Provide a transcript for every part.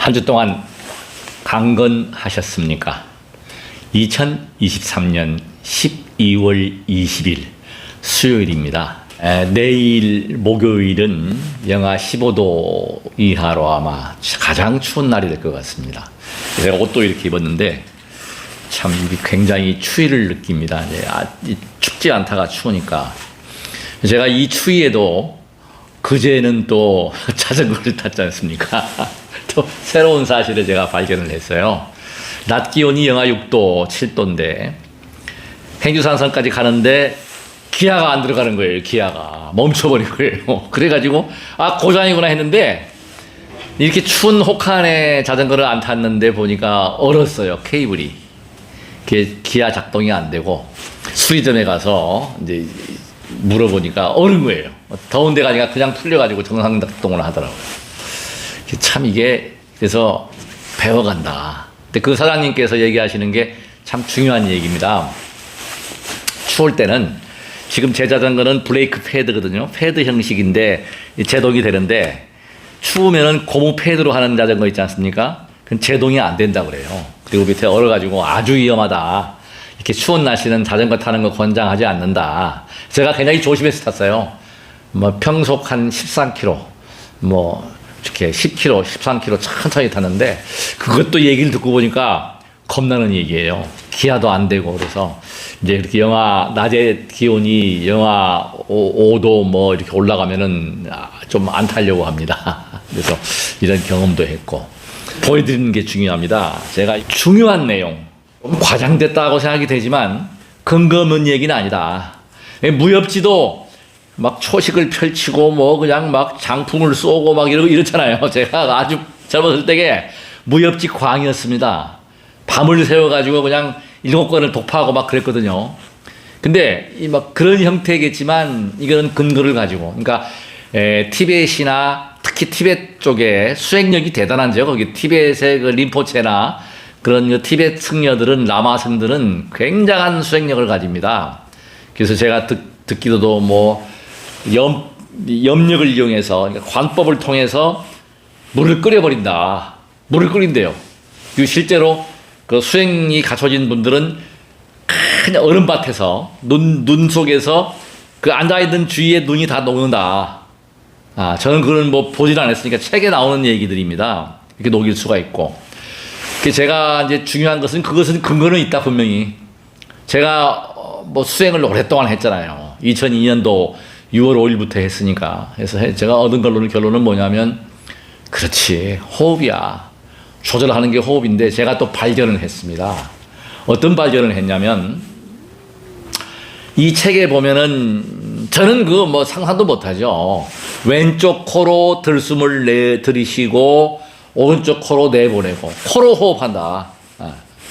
한 주 동안 강건하셨습니까? 2023년 12월 20일 수요일입니다. 내일 목요일은 영하 15도 이하로 아마 가장 추운 날이 될 것 같습니다. 제가 옷도 이렇게 입었는데 참 굉장히 추위를 느낍니다. 춥지 않다가 추우니까. 제가 이 추위에도 그제는 또 자전거를 탔지 않습니까? 또 새로운 사실을 제가 발견을 했어요. 낮 기온이 영하 6도, 7도인데 행주산성까지 가는데 기아가 안 들어가는 거예요. 기아가 멈춰버린 거예요. 그래가지고 고장이구나 했는데 이렇게 추운 혹한에 자전거를 안 탔는데 보니까 얼었어요. 케이블이. 기아 작동이 안 되고 수리점에 가서 이제 물어보니까 얼은 거예요. 더운 데가 아니라 그냥 풀려가지고 정상 작동을 하더라고요. 참 이게 그래서 배워간다. 근데 그 사장님께서 얘기하시는 게 참 중요한 얘기입니다. 추울 때는 지금 제 자전거는 브레이크 패드거든요. 패드 형식인데 제동이 되는데 추우면은 고무 패드로 하는 자전거 있지 않습니까? 그건 제동이 안 된다고 그래요. 그리고 밑에 얼어가지고 아주 위험하다. 이렇게 추운 날씨는 자전거 타는 거 권장하지 않는다. 제가 굉장히 조심해서 탔어요. 평속 한 13km, 이렇게 10km, 13km 천천히 탔는데 그것도 얘기를 듣고 보니까 겁나는 얘기예요. 기아도 안 되고 그래서 이제 이렇게 낮에 기온이 영하 5도 이렇게 올라가면은 좀 안 타려고 합니다. 그래서 이런 경험도 했고 보여드리는 게 중요합니다. 제가 중요한 내용, 과장됐다고 생각이 되지만 근거 없는 얘기는 아니다. 무협지도 막 초식을 펼치고 그냥 막 장풍을 쏘고 이렇잖아요. 제가 아주 젊었을 때에 무협지 광이었습니다. 밤을 새워가지고 그냥 7권을 독파하고 그랬거든요. 근데 그런 형태겠지만 이거는 근거를 가지고, 그러니까 티벳이나 특히 티벳 쪽에 수행력이 대단한데요. 거기 티벳의 그 림포체나 그런 티벳 승려들은, 라마승들은 굉장한 수행력을 가집니다. 그래서 제가 듣기로도 염력을 이용해서, 그러니까 관법을 통해서 물을 끓여버린다. 물을 끓인대요. 그리고 실제로 그 수행이 갖춰진 분들은 그냥 얼음밭에서 눈 속에서 그 앉아있는 주위에 눈이 다 녹는다. 저는 그걸 보질 않았으니까 책에 나오는 얘기들입니다. 이렇게 녹일 수가 있고. 제가 이제 중요한 것은 그것은 근거는 있다, 분명히. 제가 수행을 오랫동안 했잖아요. 2002년도 6월 5일부터 했으니까. 그래서 제가 얻은 결론은 뭐냐면, 그렇지, 호흡이야. 조절하는 게 호흡인데 제가 또 발견을 했습니다. 어떤 발견을 했냐면, 이 책에 보면은 저는 상상도 못하죠. 왼쪽 코로 들숨을 들이쉬고 오른쪽 코로 내보내고 코로 호흡한다.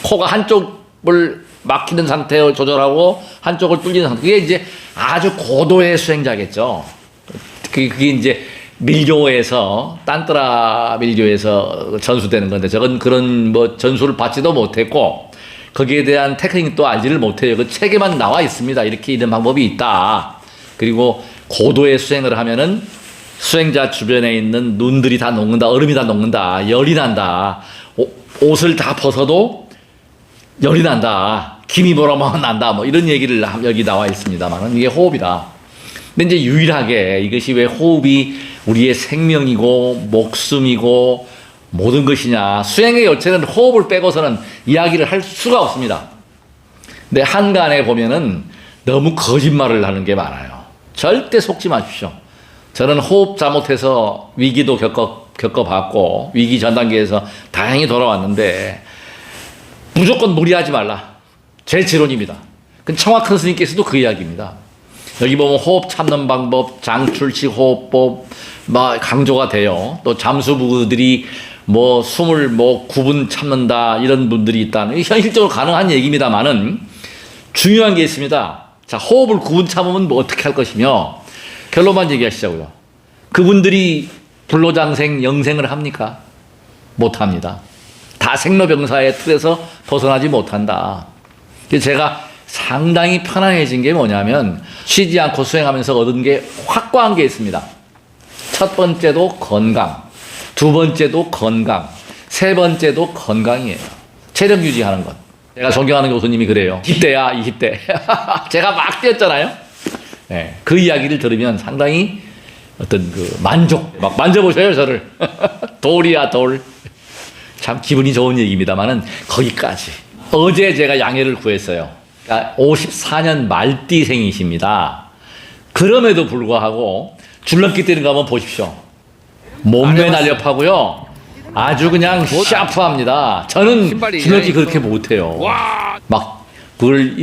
코가 한쪽을 막히는 상태로 조절하고 한쪽을 뚫리는 상태. 그게 이제 아주 고도의 수행자겠죠. 그게 이제 밀교에서, 딴뜨라 밀교에서 전수되는 건데, 저건 그런 전수를 받지도 못했고, 거기에 대한 테크닉도 알지를 못해요. 그 책에만 나와 있습니다. 이렇게 이런 방법이 있다. 그리고 고도의 수행을 하면은 수행자 주변에 있는 눈들이 다 녹는다. 얼음이 다 녹는다. 열이 난다. 옷을 다 벗어도 열이 난다. 김이 보라만 난다. 이런 얘기를 여기 나와 있습니다만, 이게 호흡이다. 근데 이제 유일하게 이것이 왜 호흡이 우리의 생명이고 목숨이고 모든 것이냐. 수행의 열쇠는 호흡을 빼고서는 이야기를 할 수가 없습니다. 근데 한간에 보면은 너무 거짓말을 하는 게 많아요. 절대 속지 마십시오. 저는 호흡 잘못해서 위기도 겪어봤고 위기 전 단계에서 다행히 돌아왔는데 무조건 무리하지 말라. 제 지론입니다. 청화큰 스님께서도 그 이야기입니다. 여기 보면 호흡 참는 방법, 장출식 호흡법 강조가 돼요. 또 잠수부들이 숨을 9분 참는다 이런 분들이 있다는, 현실적으로 가능한 얘기입니다만은 중요한 게 있습니다. 자, 호흡을 9분 참으면 어떻게 할 것이며 결론만 얘기하시자고요. 그분들이 불로장생, 영생을 합니까? 못합니다. 다 생로병사의 틀에서 벗어나지 못한다. 그래서 제가 상당히 편안해진 게 뭐냐면 쉬지 않고 수행하면서 얻은 게 확고한 게 있습니다. 첫 번째도 건강, 두 번째도 건강, 세 번째도 건강이에요. 체력 유지하는 것. 제가 존경하는 교수님이 그래요. 20대야, 20대. 제가 막 뛰었잖아요. 네, 그 이야기를 들으면 상당히 어떤 그 만족, 막 만져보셔요, 저를. 돌이야, 돌. 참 기분이 좋은 얘기입니다만은 거기까지. 어제 제가 양해를 구했어요. 그러니까 54년 말띠생이십니다. 그럼에도 불구하고 줄넘기 뛰는 거 한번 보십시오. 몸매 날렵하고요. 아주 그냥 샤프합니다. 저는 줄넘기 그렇게 못해요. 막 그걸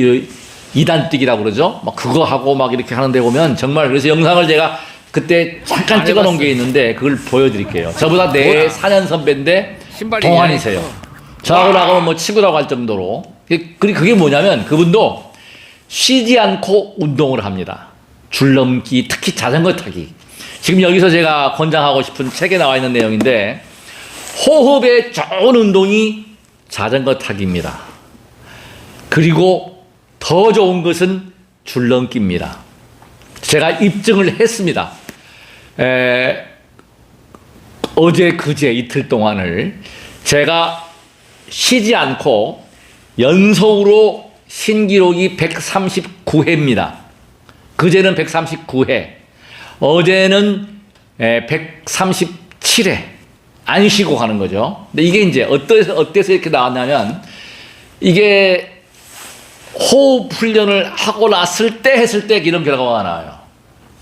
2단 뛰기라고 그러죠. 막 그거 하고 막 이렇게 하는데 보면 정말 그래서 영상을 제가 그때 잠깐 찍어 놓은 게 있는데 그걸 보여드릴게요. 저보다 4년 선배인데 동안이세요. 저하고 나가면 뭐 친구라고 할 정도로. 그게 뭐냐면 그분도 쉬지 않고 운동을 합니다. 줄넘기, 특히 자전거 타기. 지금 여기서 제가 권장하고 싶은 책에 나와 있는 내용인데 호흡에 좋은 운동이 자전거 타기입니다. 그리고 더 좋은 것은 줄넘기입니다. 제가 입증을 했습니다. 어제 그제 이틀 동안을 제가 쉬지 않고 연속으로 신기록이 139회입니다. 그제는 139회, 어제는 137회 안 쉬고 가는 거죠. 근데 이게 이제 어때서 이렇게 나왔냐면 이게 호흡 훈련을 하고 났을 때 했을 때 이런 결과가 나와요.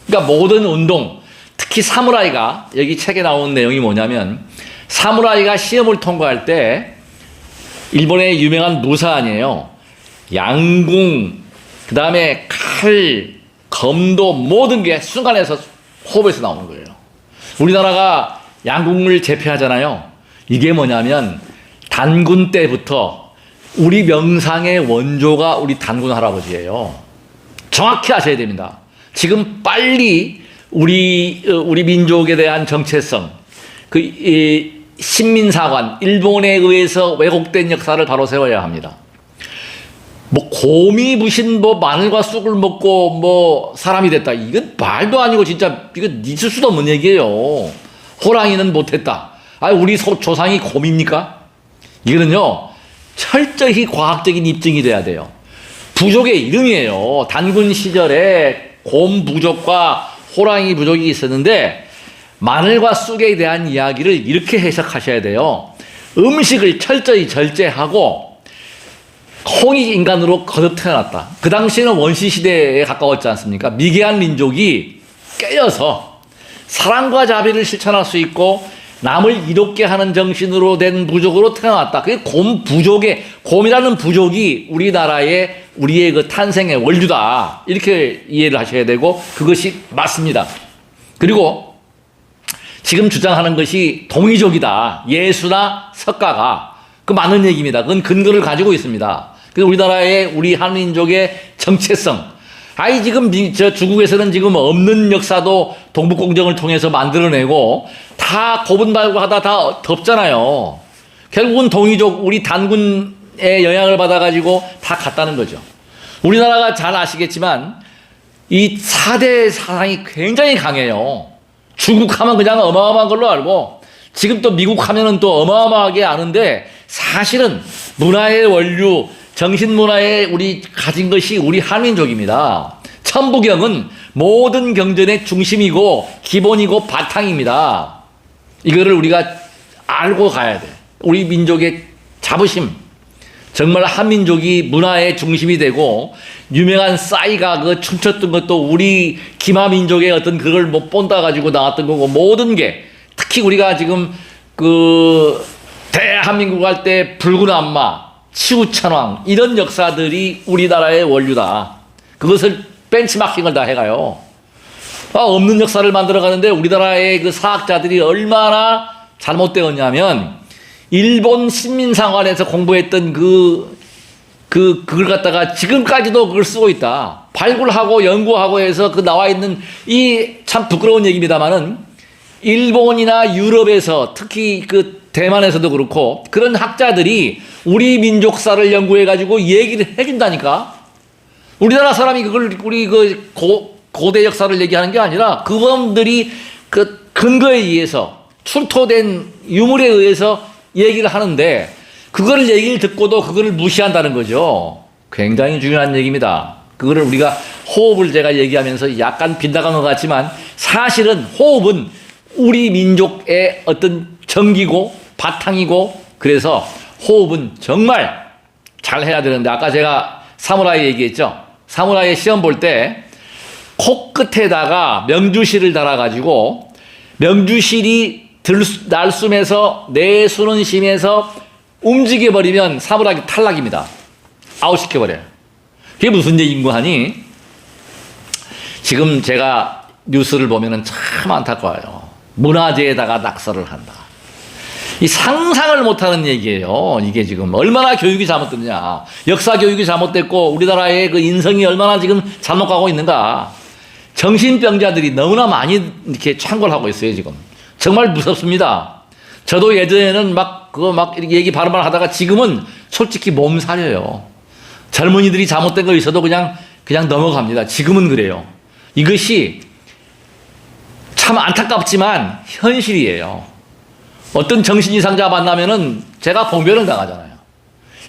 그러니까 모든 운동, 특히 사무라이가 여기 책에 나온 내용이 뭐냐면 사무라이가 시험을 통과할 때 일본의 유명한 무사안이에요. 양궁, 그 다음에 칼, 검도 모든 게 순간에서 호흡에서 나오는 거예요. 우리나라가 양궁을 제패하잖아요. 이게 뭐냐면 단군 때부터 우리 명상의 원조가 우리 단군 할아버지예요. 정확히 아셔야 됩니다. 지금 빨리 우리 민족에 대한 정체성, 신민사관, 일본에 의해서 왜곡된 역사를 바로 세워야 합니다. 뭐 곰이 무신 뭐 마늘과 쑥을 먹고 뭐 사람이 됐다. 이건 말도 아니고 진짜 이건 있을 수도 없는 얘기예요. 호랑이는 못했다. 아, 우리 조상이 곰입니까? 이거는요 철저히 과학적인 입증이 돼야 돼요. 부족의 이름이에요. 단군 시절에 곰 부족과 호랑이 부족이 있었는데 마늘과 쑥에 대한 이야기를 이렇게 해석하셔야 돼요. 음식을 철저히 절제하고 홍이 인간으로 거듭 태어났다. 그 당시에는 원시시대에 가까웠지 않습니까? 미개한 민족이 깨어서 사랑과 자비를 실천할 수 있고 남을 이롭게 하는 정신으로 된 부족으로 태어났다. 그게 곰이라는 부족이 우리나라의 우리의 그 탄생의 원류다. 이렇게 이해를 하셔야 되고 그것이 맞습니다. 그리고 지금 주장하는 것이 동이족이다. 예수나 석가가. 그 맞는 얘기입니다. 그건 근거를 가지고 있습니다. 그래서 우리 한민족의 정체성. 지금 중국에서는 지금 없는 역사도 동북공정을 통해서 만들어내고 다 고분달고하다 다 덮잖아요. 결국은 동이족, 우리 단군의 영향을 받아가지고 다 갔다는 거죠. 우리나라가 잘 아시겠지만 이 4대 사상이 굉장히 강해요. 중국 하면 그냥 어마어마한 걸로 알고 지금 또 미국 하면은 또 어마어마하게 아는데 사실은 문화의 원류, 정신문화에 우리 가진 것이 우리 한민족입니다. 천부경은 모든 경전의 중심이고 기본이고 바탕입니다. 이거를 우리가 알고 가야 돼. 우리 민족의 자부심. 정말 한민족이 문화의 중심이 되고 유명한 싸이가 그 춤췄던 것도 우리 기마민족의 어떤 그걸 뭐 본따 가지고 나왔던 거고 모든 게 특히 우리가 지금 그 대한민국 할 때 붉은 안마, 치우천왕 이런 역사들이 우리나라의 원류다. 그것을 벤치마킹을 다 해가요. 없는 역사를 만들어가는데 우리나라의 그 사학자들이 얼마나 잘못되었냐면 일본 신민상관에서 공부했던 그걸 갖다가 지금까지도 그걸 쓰고 있다. 발굴하고 연구하고 해서 그 나와 있는 이 참 부끄러운 얘기입니다만은 일본이나 유럽에서 특히 그 대만에서도 그렇고 그런 학자들이 우리 민족사를 연구해가지고 얘기를 해준다니까. 우리나라 사람이 그걸 우리 그 고대 역사를 얘기하는 게 아니라 그분들이 그 근거에 의해서 출토된 유물에 의해서 얘기를 하는데 그거를 얘기를 듣고도 그거를 무시한다는 거죠. 굉장히 중요한 얘기입니다. 그거를 우리가 호흡을 제가 얘기하면서 약간 빗나간 것 같지만 사실은 호흡은 우리 민족의 어떤 정기고 바탕이고 그래서 호흡은 정말 잘 해야 되는데 아까 제가 사무라이 얘기했죠. 사무라이 시험 볼 때 코끝에다가 명주실을 달아가지고 명주실이 날숨에서 내수는 심해서 움직여버리면 사무라이 탈락입니다. 아웃시켜버려요. 그게 무슨 얘기인고 하니 지금 제가 뉴스를 보면은 참 안타까워요. 문화재에다가 낙서를 한다. 이 상상을 못하는 얘기예요. 이게 지금 얼마나 교육이 잘못됐냐. 역사 교육이 잘못됐고 우리나라의 그 인성이 얼마나 지금 잘못 가고 있는가. 정신병자들이 너무나 많이 이렇게 창궐하고 있어요, 지금. 정말 무섭습니다. 저도 예전에는 막 이렇게 얘기 바로바로 하다가 지금은 솔직히 몸살이에요. 젊은이들이 잘못된 거 있어도 그냥 넘어갑니다. 지금은 그래요. 이것이 참 안타깝지만 현실이에요. 어떤 정신이상자 만나면은 제가 봉변을 당하잖아요.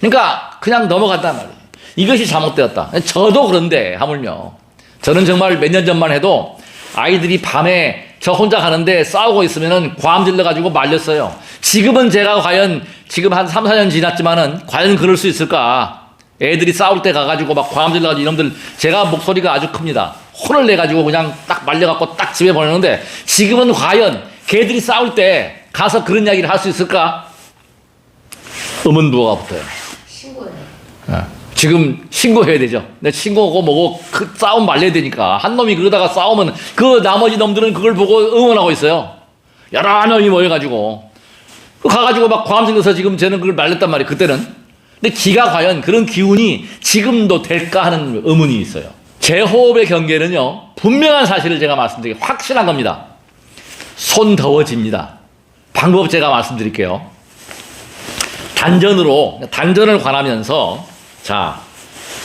그러니까 그냥 넘어갔단 말이에요. 이것이 잘못되었다. 저도 그런데 하물며 저는 정말 몇 년 전만 해도 아이들이 밤에 저 혼자 가는데 싸우고 있으면은 과음 질러가지고 말렸어요. 지금은 제가 과연 지금 한 3, 4년 지났지만은 과연 그럴 수 있을까? 애들이 싸울 때 가가지고 막 과음 질러가지고 이놈들 제가 목소리가 아주 큽니다. 혼을 내가지고 그냥 딱 말려갖고 딱 집에 보내는데 지금은 과연 걔들이 싸울 때 가서 그런 이야기를 할 수 있을까? 의문부호가 붙어요. 신고해요. 지금 신고해야 되죠. 근데 신고하고 뭐고 그 싸움 말려야 되니까 한 놈이 그러다가 싸우면 그 나머지 놈들은 그걸 보고 응원하고 있어요. 여러 놈이 모여가지고 가가지고 막 과음 질러서 지금 쟤는 그걸 말렸단 말이에요. 그때는. 근데 기가 과연 그런 기운이 지금도 될까 하는 의문이 있어요. 제 호흡의 경계는요. 분명한 사실을 제가 말씀드리게 확실한 겁니다. 손 더워집니다. 방법 제가 말씀드릴게요. 단전을 관하면서 자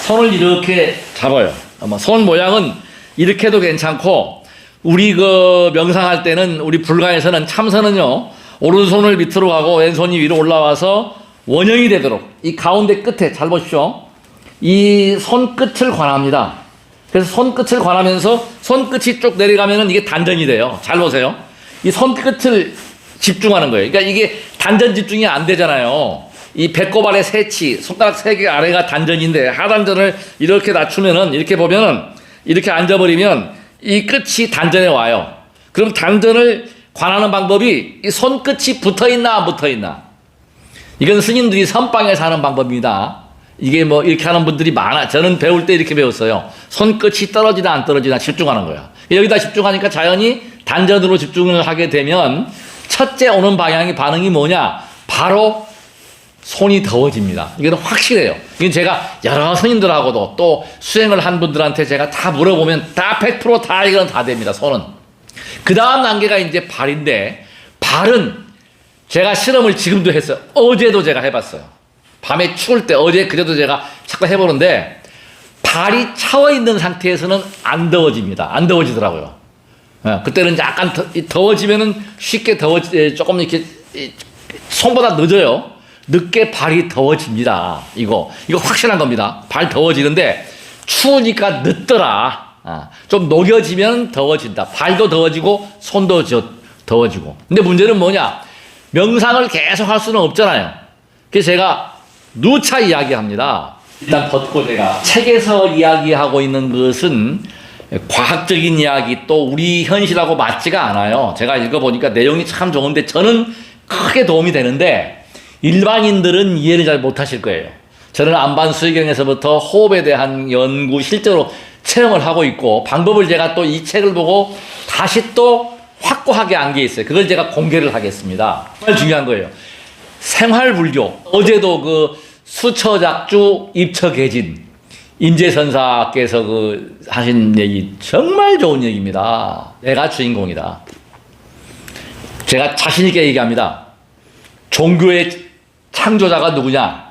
손을 이렇게 잡아요. 손 모양은 이렇게 해도 괜찮고 우리 그 명상할 때는 우리 불가에서는 참선은요. 오른손을 밑으로 가고 왼손이 위로 올라와서 원형이 되도록 이 가운데 끝에 잘 보십시오. 이 손끝을 관합니다. 그래서 손끝을 관하면서 손끝이 쭉 내려가면은 이게 단전이 돼요. 잘 보세요. 이 손끝을 집중하는 거예요. 그러니까 이게 단전 집중이 안 되잖아요. 이 배꼽 아래 세치, 손가락 3개 아래가 단전인데 하단전을 이렇게 낮추면은 이렇게 보면은 이렇게 앉아버리면 이 끝이 단전에 와요. 그럼 단전을 관하는 방법이 이 손끝이 붙어있나 안 붙어있나. 이건 스님들이 선방에서 하는 방법입니다. 이게 뭐 이렇게 하는 분들이 많아. 저는 배울 때 이렇게 배웠어요. 손끝이 떨어지나 안 떨어지나 집중하는 거야. 여기다 집중하니까 자연히 단전으로 집중을 하게 되면 첫째 오는 반응이 뭐냐? 바로 손이 더워집니다. 이건 확실해요. 이건 제가 여러 스님들하고도 또 수행을 한 분들한테 제가 다 물어보면 다 100% 이건 다 됩니다. 손은. 그 다음 단계가 이제 발인데 발은 제가 실험을 지금도 했어요. 어제도 제가 해봤어요. 밤에 추울 때 어제 그제도 제가 잠깐 해보는데 발이 차워 있는 상태에서는 안 더워집니다. 안 더워지더라고요. 그때는 약간 더워지면은 쉽게 조금 이렇게 손보다 늦어요. 늦게 발이 더워집니다. 이거 확실한 겁니다. 발 더워지는데 추우니까 늦더라. 좀 녹여지면 더워진다. 발도 더워지고 손도 더워지고. 근데 문제는 뭐냐? 명상을 계속 할 수는 없잖아요. 그래서 제가 누차 이야기합니다. 일단 걷고 제가 책에서 이야기하고 있는 것은 과학적인 이야기 또 우리 현실하고 맞지가 않아요. 제가 읽어보니까 내용이 참 좋은데 저는 크게 도움이 되는데 일반인들은 이해를 잘 못하실 거예요. 저는 안반수의경에서부터 호흡에 대한 연구 실제로 체험을 하고 있고 방법을 제가 또 이 책을 보고 다시 또 확고하게 안 게 있어요. 그걸 제가 공개를 하겠습니다. 정말 중요한 거예요. 생활불교 어제도 그 수처작주 입처개진 임재선사께서 그 하신 얘기 정말 좋은 얘기입니다. 내가 주인공이다. 제가 자신 있게 얘기합니다. 종교의 창조자가 누구냐?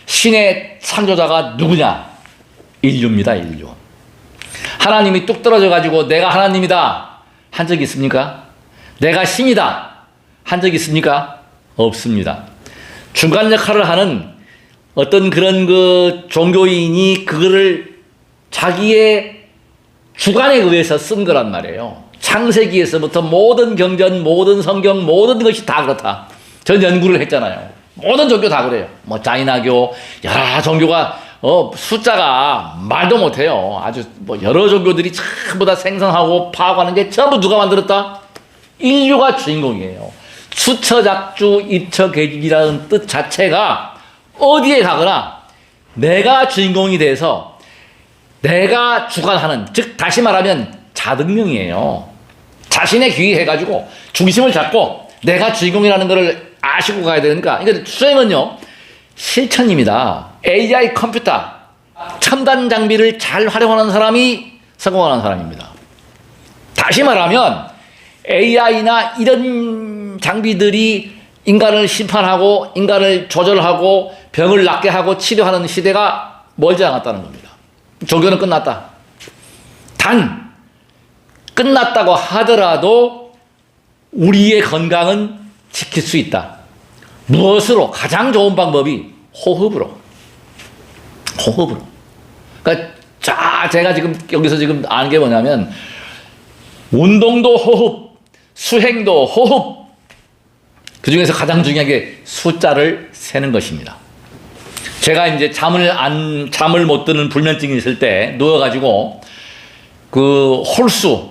신의 창조자가 누구냐? 인류입니다. 인류. 하나님이 뚝 떨어져 가지고 내가 하나님이다 한 적 있습니까? 내가 신이다 한 적 있습니까? 없습니다. 중간 역할을 하는 어떤 그런 그 종교인이 그거를 자기의 주관에 의해서 쓴 거란 말이에요. 창세기에서부터 모든 경전, 모든 성경, 모든 것이 다 그렇다. 전 연구를 했잖아요. 모든 종교 다 그래요. 뭐 자이나교, 여러 종교가 숫자가 말도 못해요. 아주 뭐 여러 종교들이 전부 다 생성하고 파악하는 게 전부 누가 만들었다? 인류가 주인공이에요. 수처작주 입처계집이라는 뜻 자체가 어디에 가거나 내가 주인공이 돼서 내가 주관하는, 즉 다시 말하면 자등명이에요. 자신의 귀의해가지고 중심을 잡고 내가 주인공이라는 것을 아시고 가야 되니까, 이거 수행은요 실천입니다. AI 컴퓨터 첨단 장비를 잘 활용하는 사람이 성공하는 사람입니다. 다시 말하면 AI나 이런 장비들이 인간을 심판하고 인간을 조절하고 병을 낫게 하고 치료하는 시대가 멀지 않았다는 겁니다. 종교는 끝났다. 단 끝났다고 하더라도 우리의 건강은 지킬 수 있다. 무엇으로? 가장 좋은 방법이 호흡으로. 그러니까 제가 지금 여기서 지금 아는 게 뭐냐면 운동도 호흡, 수행도 호흡, 그 중에서 가장 중요한 게 숫자를 세는 것입니다. 제가 이제 잠을 못 드는 불면증이 있을 때 누워가지고 그 홀수,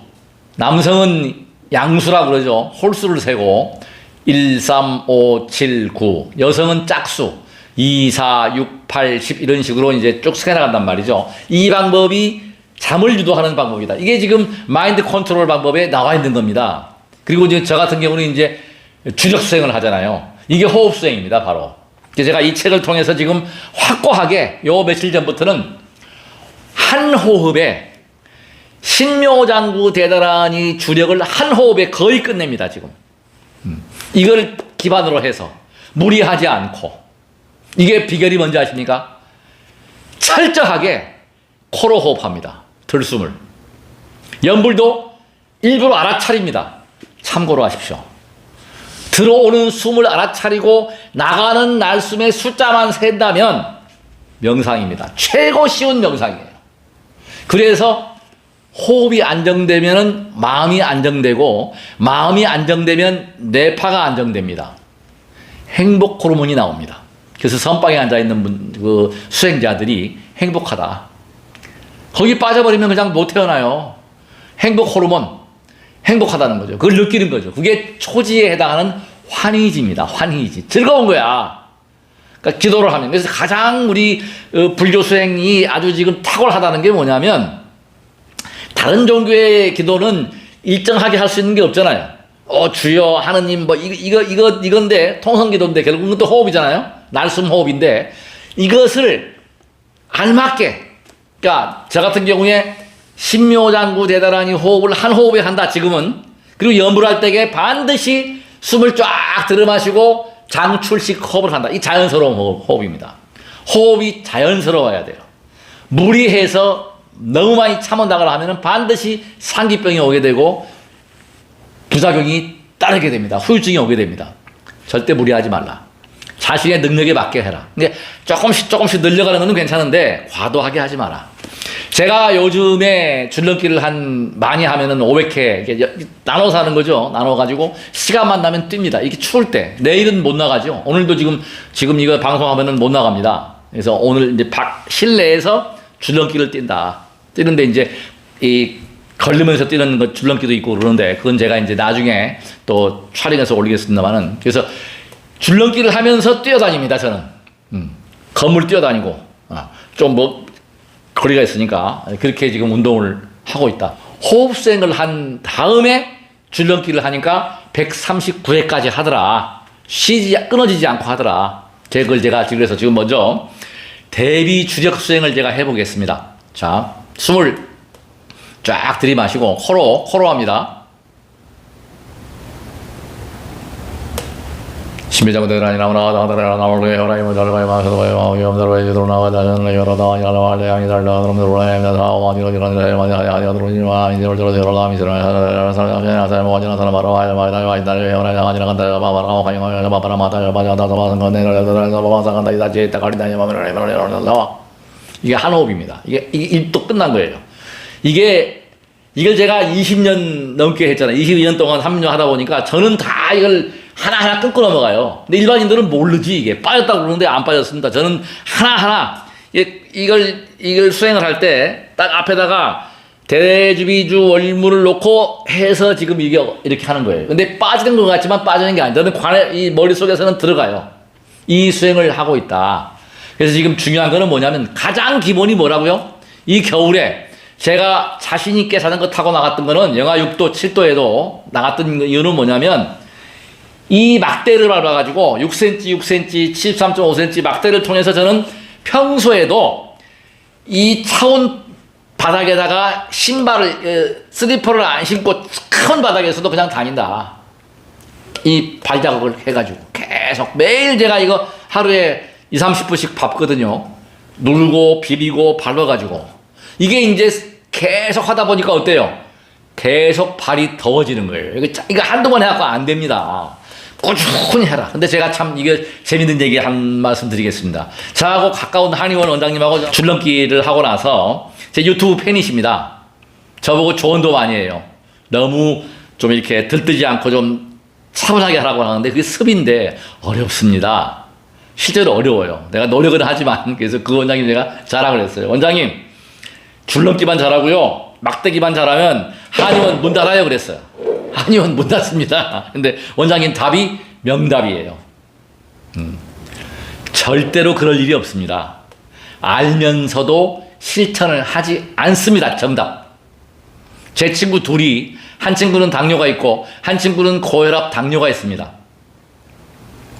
남성은 양수라고 그러죠. 홀수를 세고 1, 3, 5, 7, 9, 여성은 짝수 2, 4, 6, 8, 10 이런 식으로 이제 쭉 세나간단 말이죠. 이 방법이 잠을 유도하는 방법이다. 이게 지금 마인드 컨트롤 방법에 나와 있는 겁니다. 그리고 이제 저 같은 경우는 이제 주력 수행을 하잖아요. 이게 호흡 수행입니다, 바로. 제가 이 책을 통해서 지금 확고하게 요 며칠 전부터는 한 호흡에 신묘장구 대단하니 주력을 한 호흡에 거의 끝냅니다, 지금. 이걸 기반으로 해서 무리하지 않고, 이게 비결이 뭔지 아십니까? 철저하게 코로 호흡합니다. 들숨을. 연불도 일부러 알아차립니다. 참고로 하십시오. 들어오는 숨을 알아차리고 나가는 날숨의 숫자만 센다면 명상입니다. 최고 쉬운 명상이에요. 그래서 호흡이 안정되면 마음이 안정되고, 마음이 안정되면 뇌파가 안정됩니다. 행복 호르몬이 나옵니다. 그래서 선방에 앉아있는 그 수행자들이 행복하다. 거기 빠져버리면 그냥 못 태어나요. 행복 호르몬, 행복하다는 거죠. 그걸 느끼는 거죠. 그게 초지에 해당하는 환희지입니다. 환희지. 즐거운 거야. 그러니까 기도를 하면. 그래서 가장 우리 불교 수행이 아주 지금 탁월하다는 게 뭐냐면, 다른 종교의 기도는 일정하게 할 수 있는 게 없잖아요. 주여 하느님 뭐 이건데 통성기도인데 결국은 또 호흡이잖아요. 날숨 호흡인데 이것을 알맞게, 그러니까 저 같은 경우에 신묘장구 대단하니 호흡을 한 호흡에 한다 지금은. 그리고 연불할 때에 반드시 숨을 쫙 들이마시고 장출식 호흡을 한다. 이 자연스러운 호흡입니다. 호흡이 자연스러워야 돼요. 무리해서 너무 많이 참아나가려 하면 반드시 상기병이 오게 되고 부작용이 따르게 됩니다. 후유증이 오게 됩니다. 절대 무리하지 말라. 자신의 능력에 맞게 해라. 근데 조금씩 늘려가는 건 괜찮은데 과도하게 하지 마라. 제가 요즘에 줄넘기를 많이 하면은 500회 나눠서 하는 거죠. 나눠가지고 시간만 나면 뜁니다. 이렇게 추울 때. 내일은 못 나가죠. 오늘도 지금 이거 방송하면은 못 나갑니다. 그래서 오늘 이제 실내에서 줄넘기를 뛴다. 뛰는데 이제 걸리면서 뛰는 거 줄넘기도 있고 그러는데 그건 제가 이제 나중에 또 촬영해서 올리겠습니다만은, 그래서 줄넘기를 하면서 뛰어다닙니다, 저는. 건물 뛰어다니고, 좀 뭐, 거리가 있으니까, 그렇게 지금 운동을 하고 있다. 호흡 수행을 한 다음에 줄넘기를 하니까 139회까지 하더라. 끊어지지 않고 하더라. 제가 그래서 지금 먼저 대비 주력 수행을 제가 해보겠습니다. 자, 숨을 쫙 들이마시고, 코로 합니다. 신비장대라니 나무라다다라 나무르게 호라이모 잘바이 마서바이 염다로에 들어나가다는 여러다 야라와레 양이 달라 그럼 들어라야 사와디로 지라는 마디야 들어니마 인도를 들어라 미스라 사람이 사람 와지나 사람 바라와 마이다 달에 호라야 마디나 간다 바바라 가요 바바라 마다 바자다 바상 건네 바바사 간다 이다 제다 가리다 마메라 나와 이게 한 호흡입니다. 이게 또 끝난 거예요. 이걸 제가 20년 넘게 했잖아요. 22년 동안 3년 하다 보니까 저는 다 이걸 하나하나 끊고 넘어가요. 근데 일반인들은 모르지, 이게. 빠졌다고 그러는데 안 빠졌습니다. 저는 하나하나, 이걸 수행을 할 때, 딱 앞에다가 대주비주 월물을 놓고 해서 지금 이게 이렇게 하는 거예요. 근데 빠지는 것 같지만 빠지는 게 아니에요. 저는 이 머릿속에서는 들어가요. 이 수행을 하고 있다. 그래서 지금 중요한 거는 뭐냐면, 가장 기본이 뭐라고요? 이 겨울에 제가 자신있게 자전거 타고 나갔던 거는 영하 6도, 7도에도 나갔던 이유는 뭐냐면, 이 막대를 밟아가지고 6cm, 6cm, 73.5cm 막대를 통해서 저는 평소에도 이 차원 바닥에다가 신발을, 슬리퍼를 안 신고 큰 바닥에서도 그냥 다닌다. 이 발자국을 해가지고 계속 매일 제가 이거 하루에 20-30분씩 밟거든요. 눌고 비비고 밟아가지고. 이게 이제 계속 하다 보니까 어때요? 계속 발이 더워지는 거예요. 이거 한두 번 해갖고 안 됩니다. 꾸준히 해라. 근데 제가 참 이게 재밌는 얘기 한 말씀 드리겠습니다. 저하고 가까운 한의원 원장님하고 줄넘기를 하고 나서 제 유튜브 팬이십니다. 저보고 조언도 많이 해요. 너무 좀 이렇게 들뜨지 않고 좀 차분하게 하라고 하는데 그게 습인데 어렵습니다. 실제로 어려워요. 내가 노력은 하지만 그래서 그 원장님 제가 자랑을 했어요. 원장님 줄넘기만 잘하고요. 막대기만 잘하면 한의원 문 닫아요 그랬어요. 한의원 문 닫습니다. 근데 원장님 답이 명답이에요. 절대로 그럴 일이 없습니다. 알면서도 실천을 하지 않습니다. 정답. 제 친구 둘이 한 친구는 당뇨가 있고 한 친구는 고혈압 당뇨가 있습니다.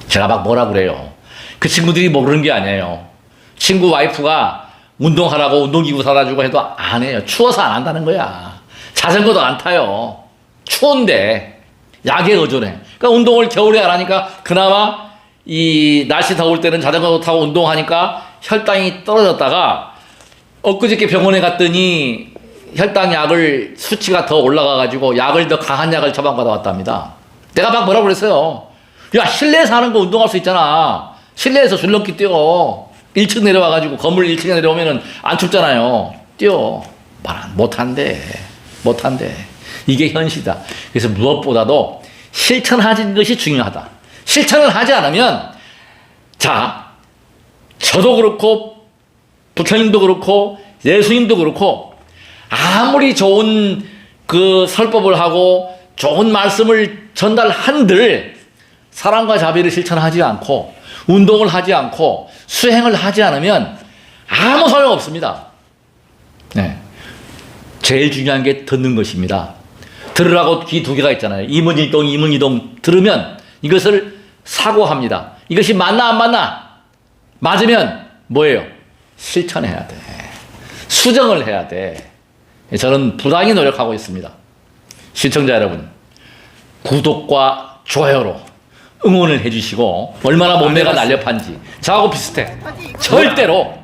제가 막 뭐라 그래요. 그 친구들이 모르는 게 아니에요. 친구 와이프가 운동하라고 운동기구 사다 주고 해도 안 해요. 추워서 안 한다는 거야. 자전거도 안 타요. 추운데 약에 의존해. 그러니까 운동을 겨울에 안 하니까 그나마 이 날씨 더울 때는 자전거 타고 운동하니까 혈당이 떨어졌다가 엊그저께 병원에 갔더니 혈당 약을 수치가 더 올라가가지고 약을 더 강한 약을 처방받아 왔답니다. 내가 막 뭐라고 그랬어요. 야 실내에서 하는 거 운동할 수 있잖아. 실내에서 줄넘기 뛰어. 1층 내려와가지고 건물 1층에 내려오면은 안 춥잖아요. 뛰어. 못한대. 이게 현실이다. 그래서 무엇보다도 실천하는 것이 중요하다. 실천을 하지 않으면 자 저도 그렇고 부처님도 그렇고 예수님도 그렇고 아무리 좋은 그 설법을 하고 좋은 말씀을 전달한들 사랑과 자비를 실천하지 않고 운동을 하지 않고 수행을 하지 않으면 아무 소용 없습니다. 네. 제일 중요한 게 듣는 것입니다. 들으라고 귀 두 개가 있잖아요. 이문이동, 이문이동 들으면 이것을 사고합니다. 이것이 맞나 안 맞나? 맞으면 뭐예요? 실천해야 돼. 수정을 해야 돼. 저는 부단히 노력하고 있습니다. 시청자 여러분, 구독과 좋아요로 응원을 해주시고 얼마나 몸매가 날렵한지 저하고 비슷해. 절대로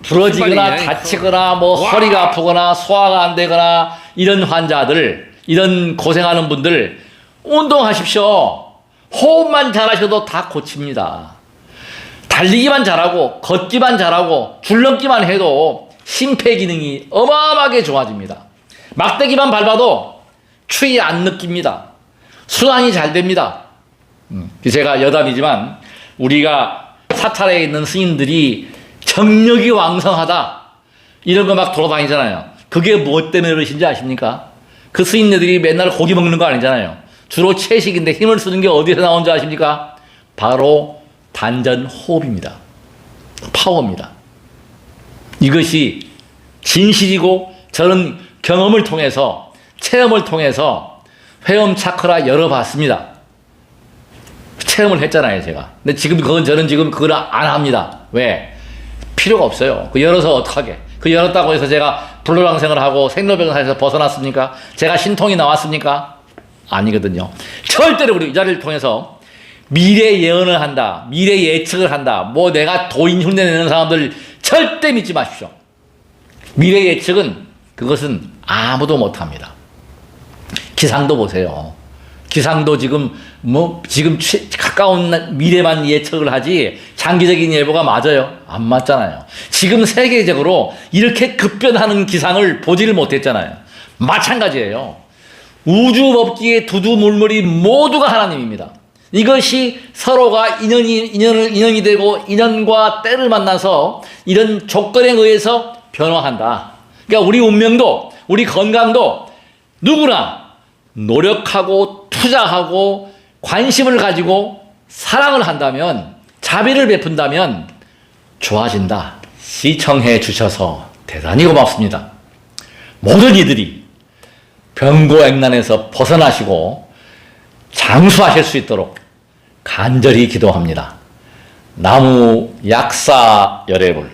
부러지거나 다치거나 뭐 허리가 아프거나 소화가 안 되거나 이런 환자들, 이런 고생하는 분들 운동하십시오. 호흡만 잘하셔도 다 고칩니다. 달리기만 잘하고 걷기만 잘하고 줄넘기만 해도 심폐기능이 어마어마하게 좋아집니다. 막대기만 밟아도 추위 안 느낍니다. 순환이 잘 됩니다. 제가 여담이지만 우리가 사찰에 있는 스님들이 정력이 왕성하다 이런 거 막 돌아다니잖아요. 그게 무엇 때문에 그러신지 아십니까? 그 스님네들이 맨날 고기 먹는 거 아니잖아요. 주로 채식인데 힘을 쓰는 게 어디서 나온 줄 아십니까? 바로 단전 호흡입니다. 파워입니다. 이것이 진실이고 저는 경험을 통해서 체험을 통해서 회음 차크라 열어봤습니다. 체험을 했잖아요, 제가. 근데 지금 저는 지금 그걸 안 합니다. 왜? 필요가 없어요. 그 열어서 어떡하게. 그 열었다고 해서 제가 불로랑생을 하고 생로병사에서 벗어났습니까? 제가 신통이 나왔습니까? 아니거든요. 절대로 우리 이 자리를 통해서 미래 예언을 한다. 미래 예측을 한다. 뭐 내가 도인 흉내 내는 사람들 절대 믿지 마십시오. 미래 예측은 그것은 아무도 못합니다. 기상도 보세요. 기상도 지금 가까운 미래만 예측을 하지 장기적인 예보가 맞아요? 안 맞잖아요. 지금 세계적으로 이렇게 급변하는 기상을 보지를 못했잖아요. 마찬가지예요. 우주 법기의 두두물물이 모두가 하나님입니다. 이것이 서로가 인연이 되고 인연과 때를 만나서 이런 조건에 의해서 변화한다. 그러니까 우리 운명도 우리 건강도 누구나 노력하고 투자하고 관심을 가지고 사랑을 한다면 자비를 베푼다면 좋아진다. 시청해 주셔서 대단히 고맙습니다. 모든 이들이 병고액난에서 벗어나시고 장수하실 수 있도록 간절히 기도합니다. 나무 약사 열애불